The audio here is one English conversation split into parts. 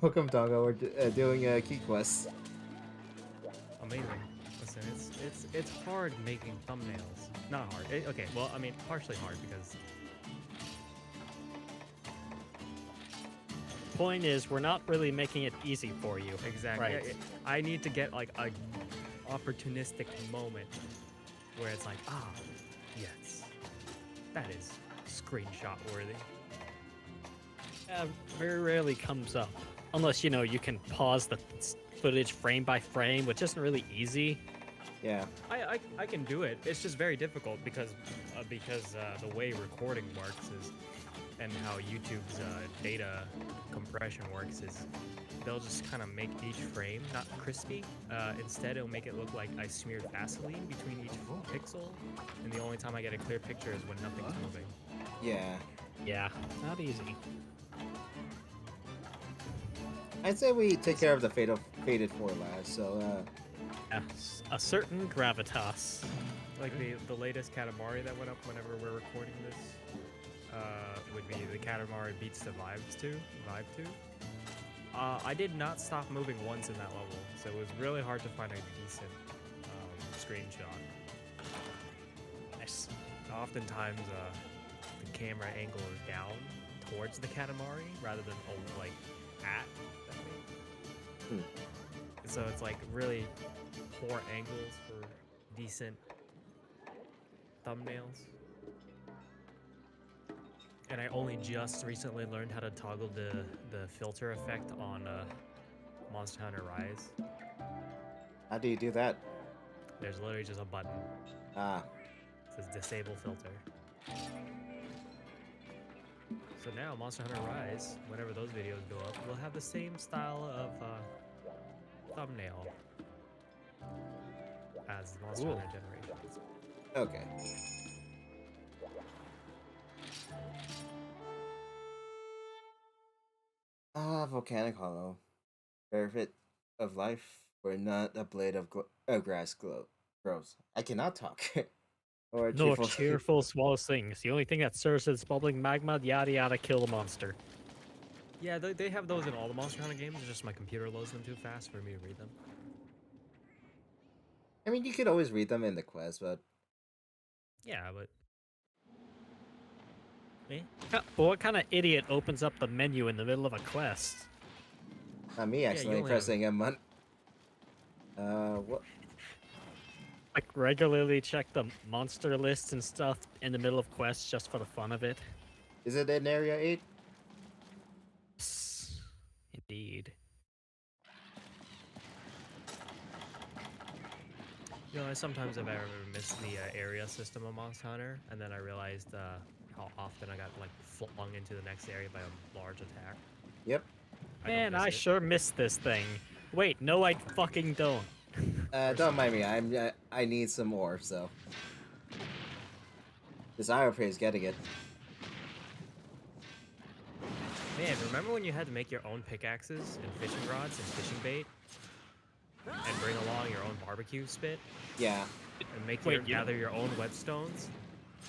Welcome, Tonga. We're doing a key quest. Amazing. Listen, it's hard making thumbnails. Not hard. Okay, well, I mean, partially hard because Point is, we're not really making it easy for you. exactly. Right. I need to get like a opportunistic moment where it's like, ah, yes, that is screenshot worthy. Very rarely comes up. Unless, you know, you can pause the footage frame by frame, which isn't really easy. Yeah. I can do it. It's just very difficult because the way recording works is, and how YouTube's data compression works is, they'll just kind of make each frame not crispy. Instead, it'll make it look like I smeared Vaseline between each pixel, and the only time I get a clear picture is when nothing's moving. Yeah. Yeah, not easy. I'd say we take care of the Faded 4 last, so, Yeah, a certain gravitas. Like the latest Katamari that went up whenever we're recording this would be the Katamari Beats the Vibe 2. I did not stop moving once in that level, so it was really hard to find a decent screenshot. Nice. Oftentimes, the camera angle is down towards the Katamari rather than like at. That means. So it's like really poor angles for decent thumbnails. And I only just recently learned how to toggle the filter effect on Monster Hunter Rise. how do you do that? There's literally just a button. Ah. It says disable filter. So now Monster Hunter Rise, whenever those videos go up, will have the same style of thumbnail as Monster Cool. Hunter Generations. Okay. Volcanic Hollow. Perfect of life, where not a blade of grass grows. I cannot talk. Or a No cheerful... cheerful small things. The only thing that serves as bubbling magma, yada yada, kill the monster. Yeah, they have those in all the Monster Hunter games. It's just my computer loads them too fast for me to read them. I mean, you could always read them in the quest, but... Yeah, but... But what kind of idiot opens up the menu in the middle of a quest? Not me, you accidentally only have- pressing M1. What? Like, regularly check the monster lists and stuff in the middle of quests just for the fun of it. Is it in Area 8? Indeed. You know, I sometimes have ever missed the area system of Monster Hunter, and then I realized how often I got like flung into the next area by a large attack. Yep. Man, don't I miss it. sure missed this thing. Wait, no, I fucking don't. Don't mind me. I need some more, so... This Prey is getting it. Man, remember when you had to make your own pickaxes and fishing rods and fishing bait? And bring along your own barbecue spit? Yeah. And make Wait, you gather your own whetstones?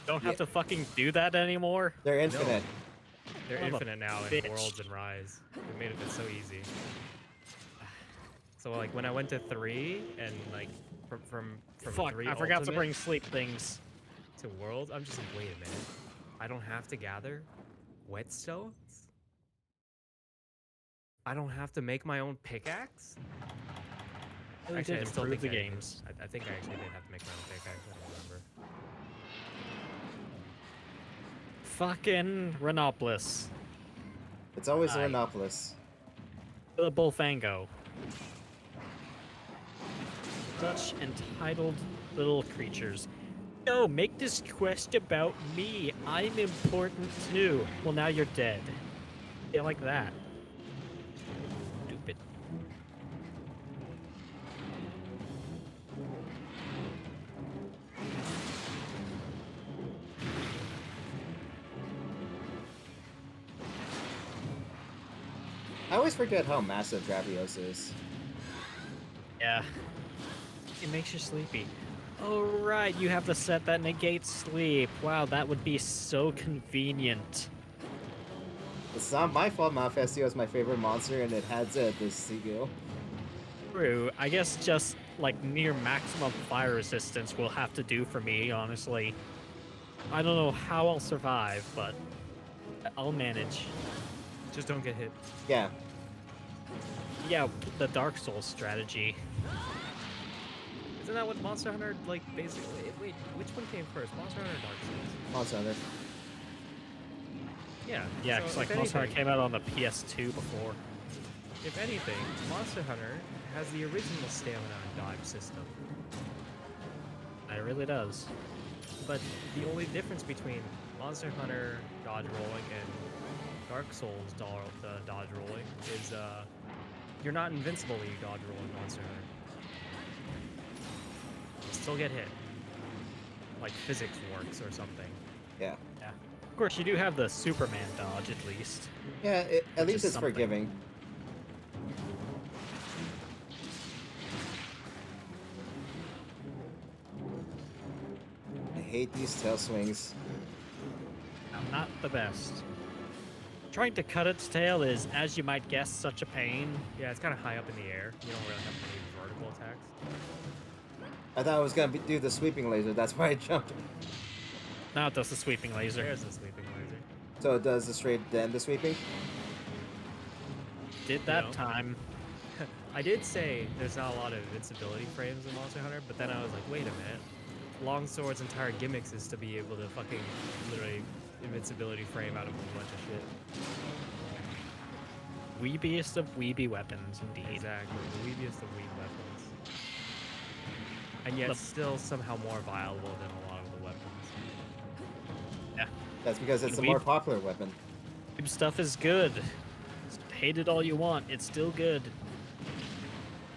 Don't have to fucking do that anymore? They're infinite. They're Son of a infinite now in bitch. Worlds and Rise. It made it so easy. So like when I went to 3 and like from Fuck, 3 I forgot to Ultimate bring sleep things. to Worlds, I'm just like, wait a minute. I don't have to gather whetstones? I don't have to make my own pickaxe? Really Actually, did I still improve think the I did. games. I think I actually did have to make my own pickaxe. I don't remember. Fucking Renopolis. It's always Aye. Renopolis. The Bullfango. Such entitled little creatures. No, make this quest about me. I'm important too. Well, now you're dead. Yeah, like that. Stupid. I always forget how massive Gravios is. Yeah. It makes you sleepy. Oh, right, you have the set that negates sleep. Wow, that would be so convenient. It's not my fault Malfestio is my favorite monster and it has this seal. True. I guess just like near maximum fire resistance will have to do for me, honestly. I don't know how I'll survive, but I'll manage. Just don't get hit. Yeah. Yeah, the Dark Souls strategy. Isn't that what Monster Hunter, like, basically... Wait, which one came first? Monster Hunter or Dark Souls? Monster Hunter. Yeah. Yeah, so because if like Monster Hunter anything- came out on the PS2 before. If anything, Monster Hunter has the original stamina and dodge system. It really does. But the only difference between Monster Hunter dodge rolling and Dark Souls dodge rolling is you're not invincible when you dodge roll in Monster Hunter. You still get hit. Like physics works or something. Yeah. Yeah. Of course, you do have the Superman dodge at least. Yeah, at Which least is it's something. forgiving. I hate these tail swings. Not the best. Trying to cut its tail is, as you might guess, such a pain. Yeah, it's kind of high up in the air. You don't really have many vertical attacks. I thought I was gonna do the sweeping laser, that's why I jumped. Now it does the sweeping laser. There's a sleeping laser. So it does the straight then the sweeping? Did that know. time. I did say there's not a lot of invincibility frames in Monster Hunter, but then I was like, wait a minute. Longsword's entire gimmicks is to be able to fucking literally invincibility frame out of a bunch of shit. Weebiest of weeby weapons, indeed. Exactly, the weebiest of weeb weapons. And yet The- still somehow more viable than a lot of the weapons. Yeah. That's because it's the We- more popular weapon. Weeb stuff is good. Hate it all you want, it's still good.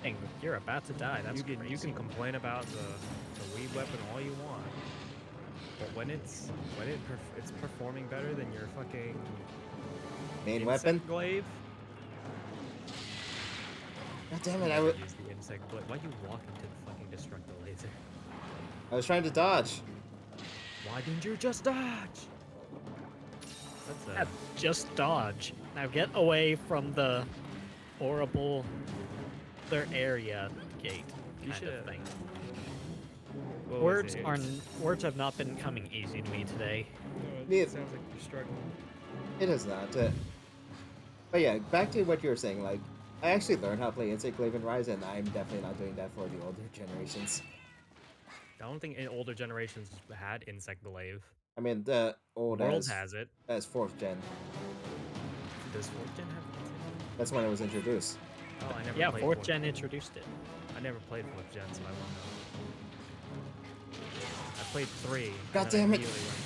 Dang, you're about to die. That's you crazy. can complain about the weeb weapon all you want, but when it's performing better than your fucking Main insect weapon? glaive. God damn it, Never use the insect glaive. Why'd you walk into the fucking destructo laser? I was trying to dodge. Why didn't you just dodge? That's Yeah, just dodge. Now get away from the horrible other area gate. You Kind of should- thing. what was Words it? are words have not been coming easy to me today. Me- It sounds like you're struggling. It is not. But yeah, back to what you were saying, like, I actually learned how to play Insect Glaive and Rise, and I'm definitely not doing that for the older generations. I don't think any older generations had insect glaive. I mean, the old World as, has it. as 4th gen. Does 4th gen have insect glaive? That's when it was introduced. Oh, I never Yeah, played 4th gen introduced it. I never played 4th gen, so I won't know. I played 3. and God then I damn it. immediately went-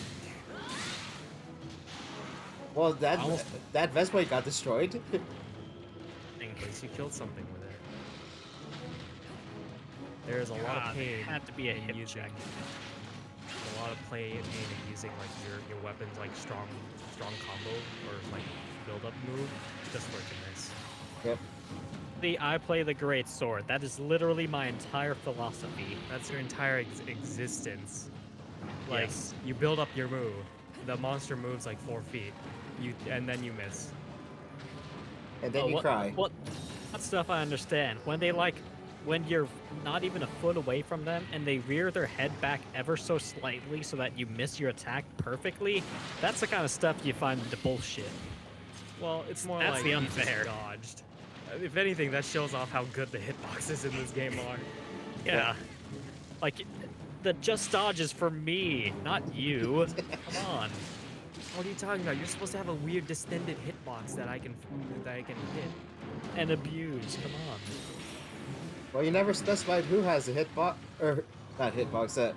Well, that Almost- that Vespoid got destroyed. At least you killed something with it. There's a lot God, of pain. it had to be a in hip using, check. A lot of pain in using like your weapons like strong combo or like build up move just for it to miss. Yep. I play the great sword. That is literally my entire philosophy. That's your entire existence. Like Yes. you build up your move. The monster moves like 4 feet. And then you miss. And then you what, cry. What? That stuff I understand. When you're not even a foot away from them and they rear their head back ever so slightly so that you miss your attack perfectly, that's the kind of stuff you find the bullshit. Well, it's more That's like the you just unfair. dodged. If anything, that shows off how good the hitboxes in this game are. Yeah. Like, the just dodge is for me, not you. Come on. What are you talking about? You're supposed to have a weird distended hitbox that I can hit. And abuse. Come on. Well, you never specified who has a hitbox, or not hitbox,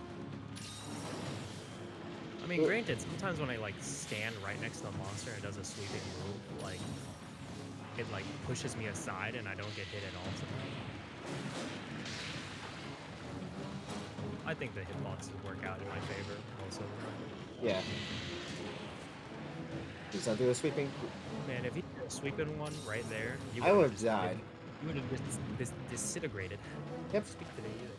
I mean, granted, sometimes when I like stand right next to the monster and it does a sweeping move, like it like pushes me aside and I don't get hit at all sometimes. I think the hitboxes work out in my favor most of the time. yeah. Please don't do a sweeping. Man, if you did a sweeping one right there, you I would've would've just died. You would have disintegrated. Yep. Speak to the either.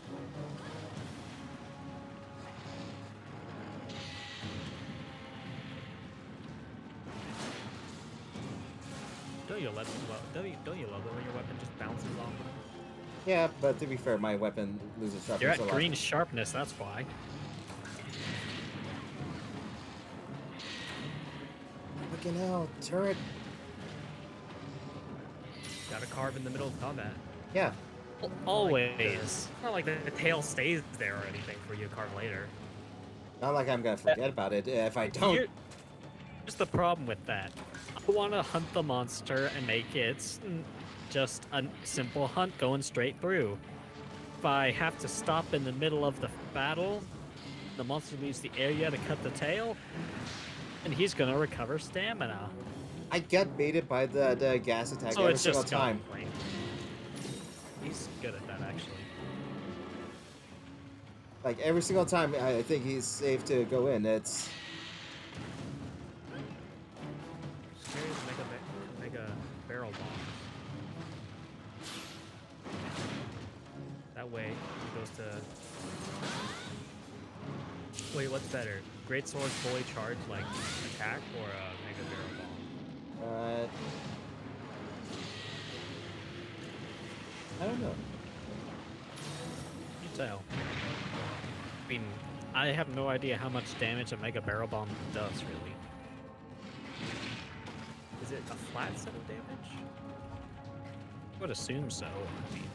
don't you love it when your weapon just bounces off? Yeah, but to be fair, my weapon loses You're sharpness at a lot. green sharpness, that's why. Fucking hell, turret. Gotta carve in the middle of combat. Yeah. Always. It's not like the tail stays there or anything for you to carve later. Not like I'm gonna forget about it if I don't. Here's the problem with that. I want to hunt the monster and make it just a simple hunt going straight through. If I have to stop in the middle of the battle, the monster leaves the area to cut the tail, and he's gonna recover stamina. I get baited by the gas attack So every it's single just time. gunplay. He's good at that, actually. Like every single time, I think he's safe to go in. It's Scary is mega barrel bomb. That way he goes to. Wait, what's better? Great sword fully charged like attack or a mega barrel bomb? I don't know. You tell. I mean, I have no idea how much damage a mega barrel bomb does, really. Is it a flat set of damage? I would assume so. I mean,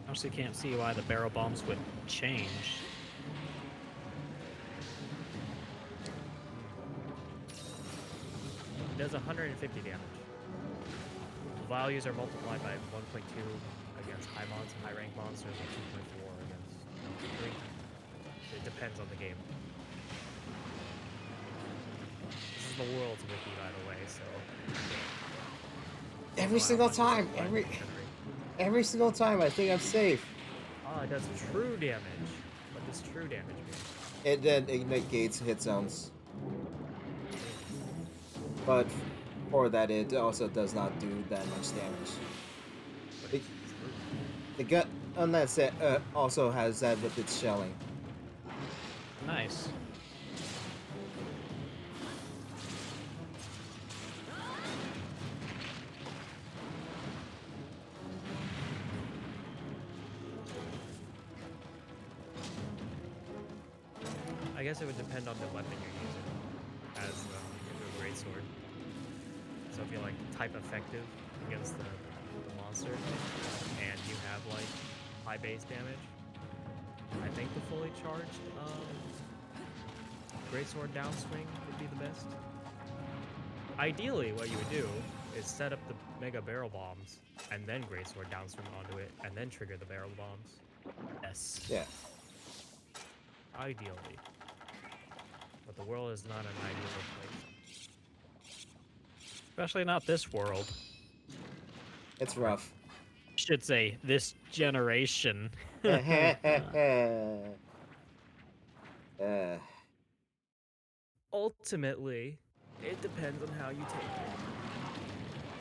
honestly can't see why the barrel bombs would change. It does 150 damage. Values are multiplied by 1.2 against high rank monsters, and 2.4 against 3. It depends on the game. This is the world's wiki, by the way, so. Every single time, every single time, I think I'm safe. Oh, it does true damage. What does true damage mean? It then negates hit zones. But for that, it also does not do that much damage. The gut, unless it also has that with its shelling. Nice. I guess it would depend on the weapon you're using as a greatsword. So if you're like type effective against the monster and you have like high base damage, I think the fully charged greatsword downswing would be the best. Ideally, what you would do is set up the mega barrel bombs and then greatsword downswing onto it and then trigger the barrel bombs. Yes. Yeah. Ideally. But the world is not an ideal place. Especially not this world. It's rough. Should say this generation. Ultimately, it depends on how you take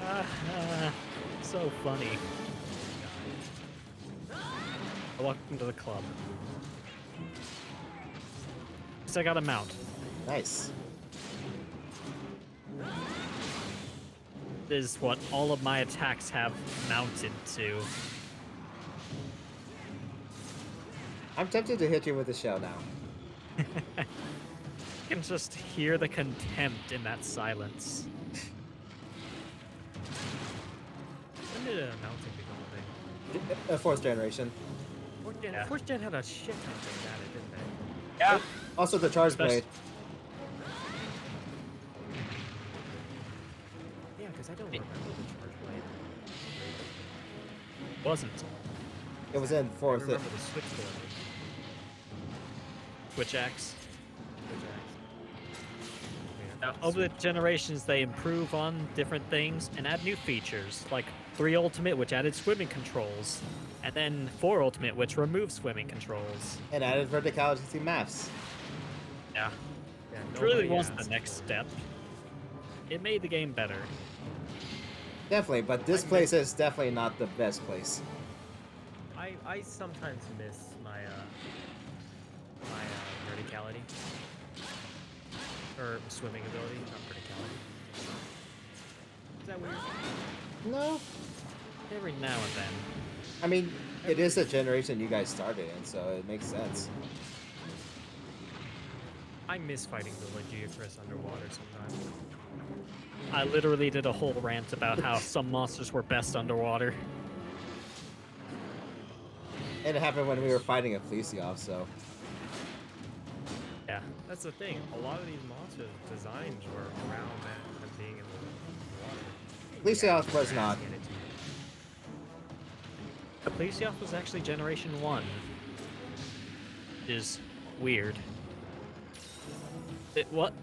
it. So funny. Welcome to the club. So I got a mount. Nice. This is what all of my attacks have mounted to. I'm tempted to hit you with a shell now. You can just hear the contempt in that silence. When did mounting become a thing? Fourth generation. Fourth gen had a shit ton of things added, didn't they? Yeah. Also the charge Especially- blade. Yeah, because I don't remember the charge blade. Wasn't. It was in I fourth. remember the switch blade. Switch axe. Switch axe. Now, over the generations, they improve on different things and add new features, like 3 Ultimate, which added swimming controls, and then 4 Ultimate, which removes swimming controls. And added verticality to maps. Yeah. Yeah, It really nobody was the asked next for it. step. It made the game better. Definitely, but this I place is definitely not the best place. I sometimes miss my verticality. Or swimming ability, not verticality. Is that weird? No, Every now and then. I mean it is the generation you guys started in, so it makes sense. I miss fighting the Legiochris underwater sometimes. I literally did a whole rant about how some monsters were best underwater. And it happened when we were fighting a Plesioth, so Yeah. That's the thing. A lot of these monsters' designs were around that and being in the water. Plesioth was not. Get it. The Plesioth was actually Generation 1. Is weird.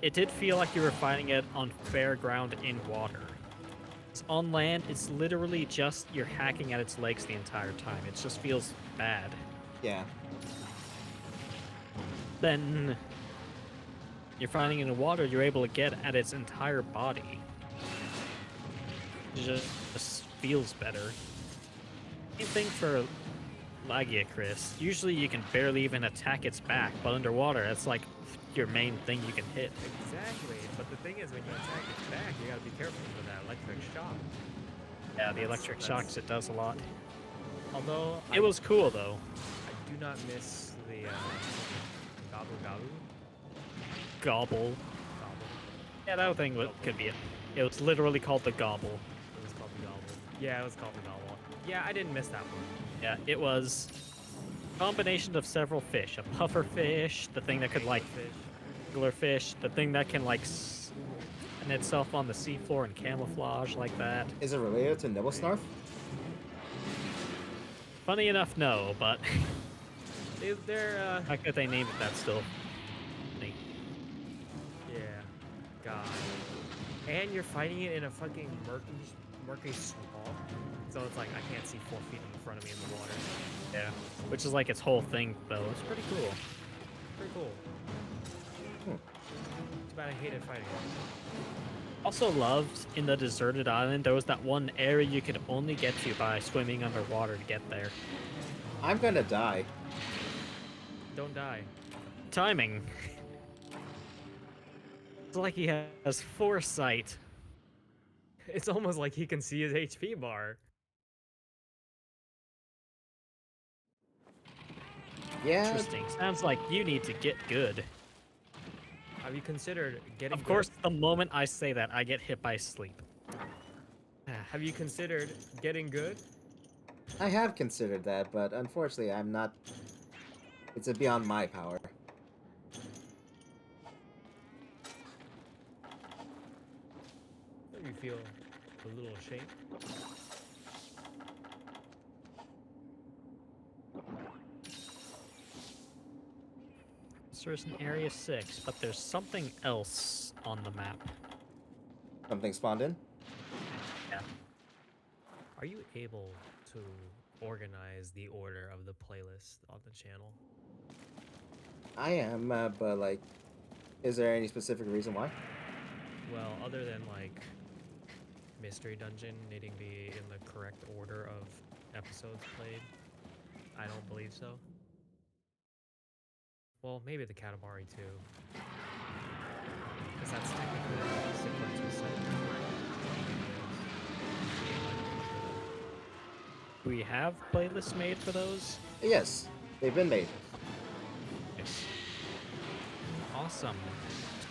It did feel like you were fighting it on fair ground in water. On land, it's literally just you're hacking at its legs the entire time. It just feels bad. Yeah. Then you're fighting in the water, you're able to get at its entire body. It just feels better. Same thing for Lagiacris. Usually you can barely even attack its back, but underwater, it's like your main thing you can hit. Exactly. But the thing is, when you attack its back, you gotta be careful for that electric shock. Yeah, the electric shocks, it does a lot. Although It was cool, though. I do not miss the Gabu Gabu. Gobble. Gobble. Yeah, that thing could be it. It was literally called the Gobble. It was called the Gobble. Yeah, it was called the Gobble. Yeah, I didn't miss that one. Yeah, it was a combination of several fish. A puffer fish, the thing that could like Fish. angler fish, the thing that can like and itself on the seafloor and camouflage like that. Is it related to Nibblesnarf? Funny enough, no, but They're the fact that they named it that still. yeah. God. And you're fighting it in a fucking murky swamp. So it's like I can't see 4 feet in front of me in the water. Yeah, which is like its whole thing, though. It's pretty cool. Pretty cool. Too bad I hated fighting it. Also loved in the deserted island, there was that one area you could only get to by swimming underwater to get there. I'm gonna die. Don't die. Timing. It's like he has foresight. It's almost like he can see his HP bar. Yeah. Interesting. Sounds like you need to get good. Have you considered getting Of course, good? the moment I say that, I get hit by sleep. Have you considered getting good? I have considered that, but unfortunately I'm not. It's beyond my power. Don't you feel a little ashamed? So there's an Area 6, but there's something else on the map. Something spawned in? Yeah. Are you able to organize the order of the playlist on the channel? I am, but like, is there any specific reason why? Well, other than like Mystery Dungeon needing to be in the correct order of episodes played, I don't believe so. Well, maybe the Katamari too. Because that's technically sequential set. Do we have playlists made for those? Yes, they've been made. Yes. Awesome.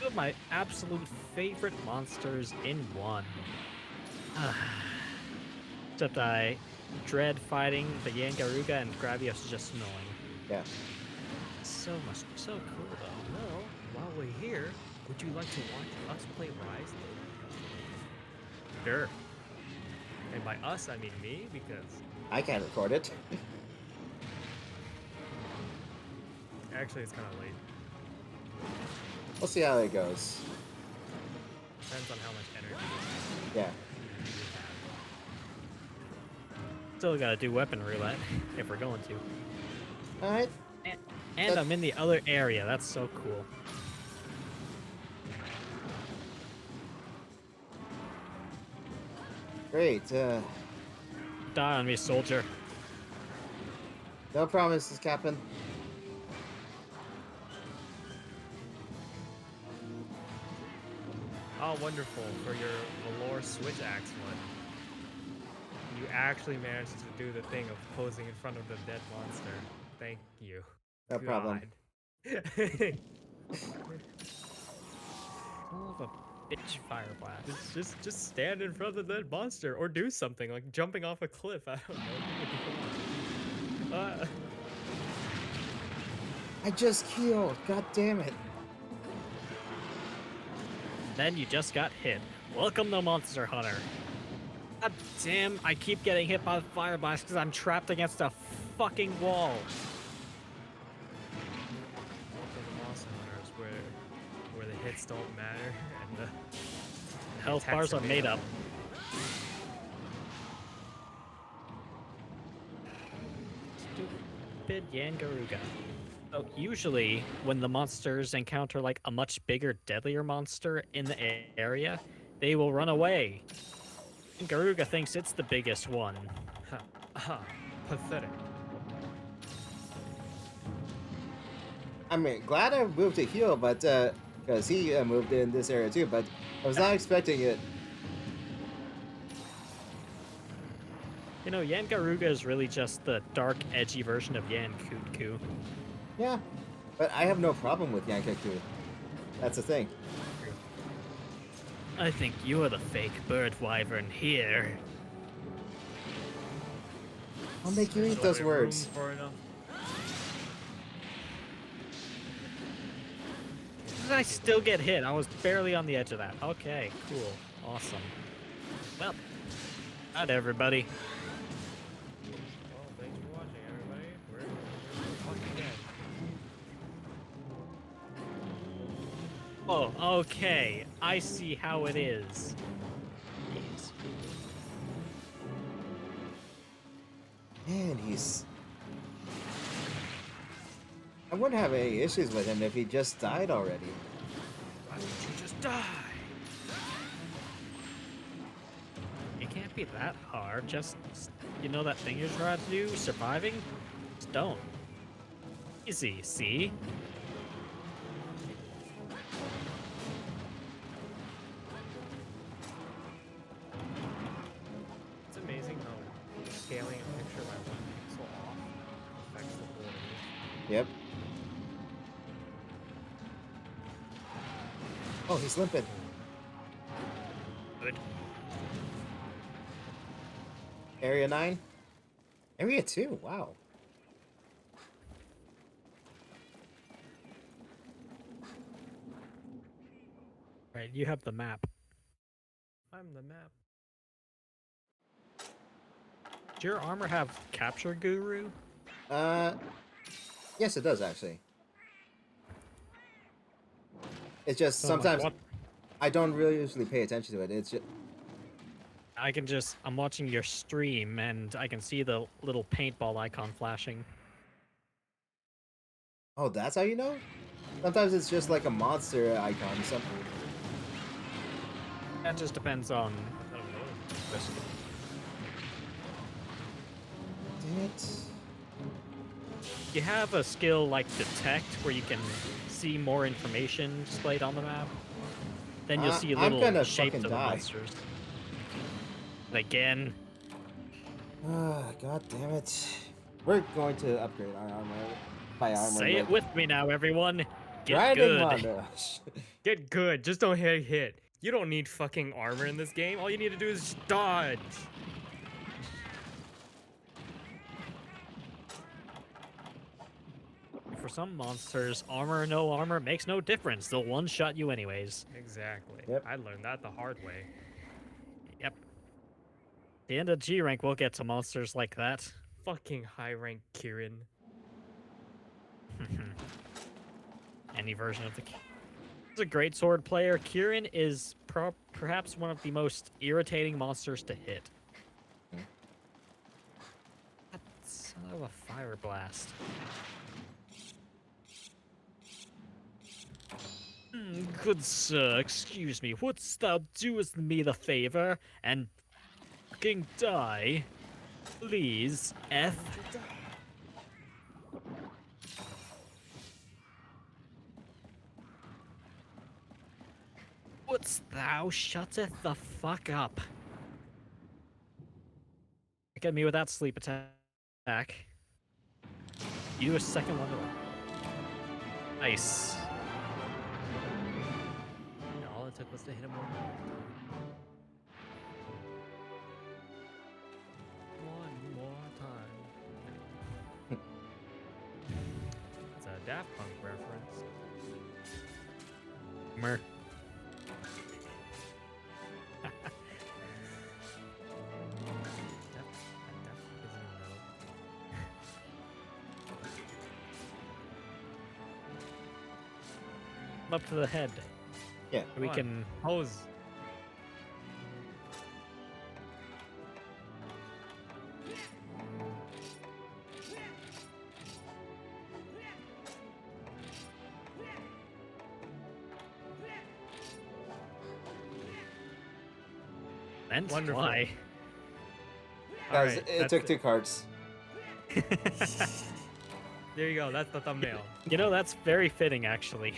Two of my absolute favorite monsters in one. Except I dread fighting the Yangaruga and Gravios is just annoying. Yeah. So cool though. Well, while we're here, would you like to watch us play Rise? Sure. And by us, I mean me, because I can't record it. actually it's kind of late. We'll see how it goes. Depends on how much energy Yeah. you have. Still gotta do weapon roulette if we're going to. Alright. And I'm in the other area. That's so cool. Great. Die on me, soldier. No promises, Captain. how wonderful for your Valor Switch Axe one. You actually managed to do the thing of posing in front of the dead monster. Thank you. No problem. God. Son of a bitch, fire blast. Just stand in front of the dead monster or do something like jumping off a cliff. I don't know. I just killed. God damn it. Then you just got hit. Welcome to Monster Hunter. God damn, I keep getting hit by the fire blast because I'm trapped against a fucking wall. Welcome to Monster Hunters, where the hits don't matter and the Health attacks bars are made up. Stupid Yangaruga. So usually, when the monsters encounter like a much bigger, deadlier monster in the area, they will run away. Garuga thinks it's the biggest one. Pathetic. I mean, glad I moved to heal, but because he moved in this area too, but I was not expecting it. You know, Yangaruga is really just the dark, edgy version of Yankutku. Yeah, but I have no problem with Yankaku. That's the thing. I think you're the fake bird wyvern here. I'll make you eat those words. Did I still get hit? I was barely on the edge of that. Okay, cool. Awesome. Well, not everybody. Well, thanks for watching, everybody. We're fucking dead. Oh, okay. I see how it is. Jeez. Man, he's... I wouldn't have any issues with him if he just died already. Why would you just die? It can't be that hard. Just, you know that thing you're trying to do? Surviving? Just don't. Easy, see? It's amazing how scaling a picture by 1 pixel off affects the whole image. Yep. Oh, he's limping. Good. Area 9? Area 2, wow. Right, you have the map. I'm the map. Does your armor have capture guru? Yes, it does actually. It's just So I'm like, sometimes what? I don't really usually pay attention to it. It's just... I'm watching your stream and I can see the little paintball icon flashing. Oh, that's how you know? Sometimes it's just like a monster icon. Something. That just depends on. I don't know. Damn it. You have a skill like detect where you can see more information displayed on the map. Then you'll see I'm little gonna shapes fucking of the die. monsters. And again, Ah, god damn it. We're going to upgrade our armor by armor. say it with me now, everyone. Get Grinding good. montage. Get good. Just don't hit hit. You don't need fucking armor in this game. All you need to do is just dodge. For some monsters, armor or no armor makes no difference. They'll one-shot you anyways. Exactly. Yep. I learned that the hard way. Yep. The end of G rank, we'll get to monsters like that. Fucking high rank Kieran. Any version of the. He's a great sword player. Kieran is perhaps one of the most irritating monsters to hit. That son of a fire blast. Good sir, excuse me. Wouldst thou doest me the favor and fucking die? Please, F. Wouldst thou shutteth the fuck up? Look at me with that sleep attack. You do a second one to him. Nice. And all it took was to hit him one more time. One more time. It's a Daft Punk reference. Mer. Up to the head. Yeah. We can pose. and Wonderful. fly. Guys, Alright, it that's took 2 cards. There you go. That's the thumbnail. You know, that's very fitting, actually.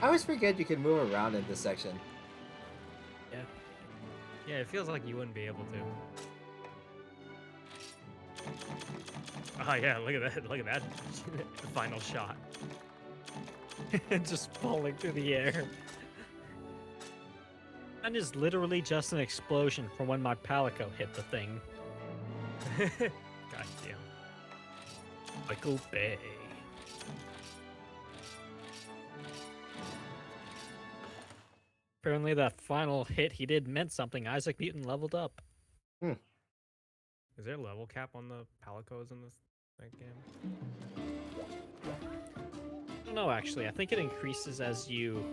I always forget you can move around in this section. Yeah, it feels like you wouldn't be able to. Oh yeah, look at that! Look at that final shot. Just falling through the air. That is literally just an explosion from when my palico hit the thing. God damn. Michael Bay. Apparently that final hit he did meant something. Isaac Newton leveled up. Is there a level cap on the palicos in this game? I don't know, actually. I think it increases as you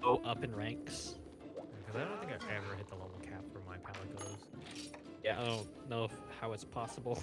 go up in ranks. Because I don't think I've ever hit the level cap for my palicos. Yeah, I don't know how it's possible.